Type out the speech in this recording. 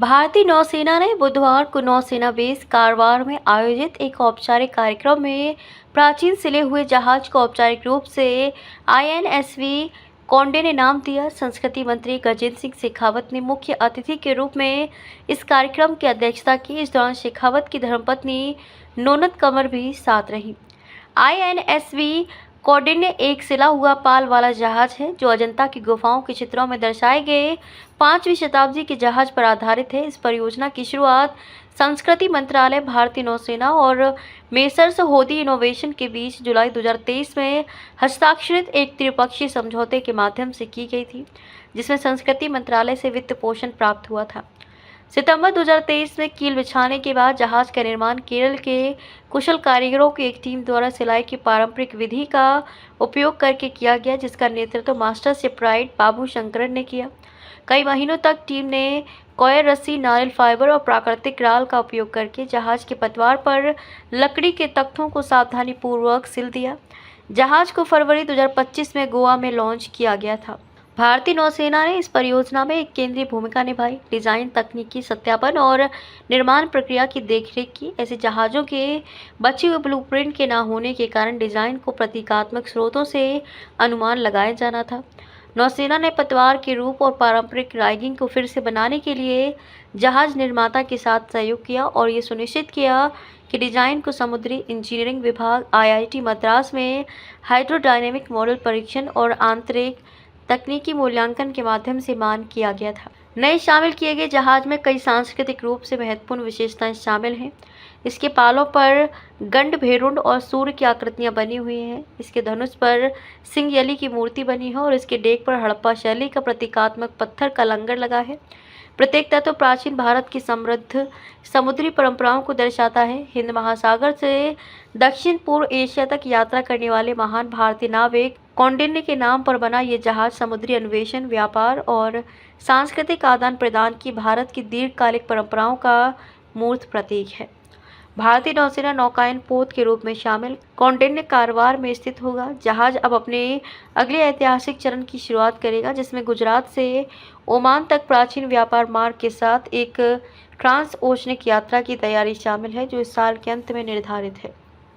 भारतीय नौसेना ने बुधवार को नौसेना बेस कारवार में आयोजित एक औपचारिक कार्यक्रम में प्राचीन सिले हुए जहाज को औपचारिक रूप से INSV कॉन्डे ने नाम दिया। संस्कृति मंत्री गजेंद्र सिंह शेखावत ने मुख्य अतिथि के रूप में इस कार्यक्रम की अध्यक्षता की। इस दौरान शेखावत की धर्मपत्नी नोनत कमर भी साथ रही। INSV कौंडिन्य एक सिला हुआ पाल वाला जहाज है जो अजंता की गुफाओं के चित्रों में दर्शाए गए 5वीं शताब्दी के जहाज पर आधारित है। इस परियोजना की शुरुआत संस्कृति मंत्रालय, भारतीय नौसेना और मेसर्स होदी इनोवेशन के बीच जुलाई 2023 में हस्ताक्षरित एक त्रिपक्षीय समझौते के माध्यम से की गई थी, जिसमें संस्कृति मंत्रालय से वित्त पोषण प्राप्त हुआ था। सितंबर 2023 में कील बिछाने के बाद जहाज का निर्माण केरल के कुशल कारीगरों की एक टीम द्वारा सिलाई की पारंपरिक विधि का उपयोग करके किया गया, जिसका नेतृत्व मास्टर शिपराइट बाबू शंकरन ने किया। कई महीनों तक टीम ने कॉयर रस्सी, नारियल फाइबर और प्राकृतिक राल का उपयोग करके जहाज के पतवार पर लकड़ी के तख्तों को सावधानीपूर्वक सिल दिया। जहाज को फरवरी 2025 में गोवा में लॉन्च किया गया था। भारतीय नौसेना ने इस परियोजना में एक केंद्रीय भूमिका निभाई, डिजाइन, तकनीकी सत्यापन और निर्माण प्रक्रिया की देखरेख की। ऐसे जहाज़ों के बचे हुए ब्लूप्रिंट के न होने के कारण डिजाइन को प्रतीकात्मक स्रोतों से अनुमान लगाया जाना था। नौसेना ने पतवार के रूप और पारंपरिक राइगिंग को फिर से बनाने के लिए जहाज निर्माता के साथ सहयोग किया और ये सुनिश्चित किया कि डिजाइन को समुद्री इंजीनियरिंग विभाग, IIT मद्रास में हाइड्रोडायनेमिक मॉडल परीक्षण और आंतरिक तकनीकी मूल्यांकन के माध्यम से मान किया गया था। नए शामिल किए गए जहाज में कई सांस्कृतिक रूप से महत्वपूर्ण विशेषताएं शामिल हैं। इसके पालों पर गंडभेरुंड और सूर्य की आकृतियां बनी हुई हैं। इसके धनुष पर सिंह-यली की मूर्ति बनी है और इसके डेक पर हड़प्पा शैली का प्रतीकात्मक पत्थर का लंगर लगा है। प्रत्येक तत्व प्राचीन भारत की समृद्ध समुद्री परंपराओं को दर्शाता है। हिंद महासागर से दक्षिण पूर्व एशिया तक यात्रा करने वाले महान भारतीय नाविक कौंडिन्य के नाम पर बना ये जहाज समुद्री अन्वेषण, व्यापार और सांस्कृतिक आदान प्रदान की भारत की दीर्घकालिक परंपराओं का मूर्त प्रतीक है। भारतीय नौसेना नौकायन पोत के रूप में शामिल कौंडिन्य कारवार में स्थित होगा। जहाज अब अपने अगले ऐतिहासिक चरण की शुरुआत करेगा, जिसमें गुजरात से ओमान तक प्राचीन व्यापार मार्ग के साथ एक ट्रांस ओशनिक यात्रा की तैयारी शामिल है, जो इस साल के अंत में निर्धारित है।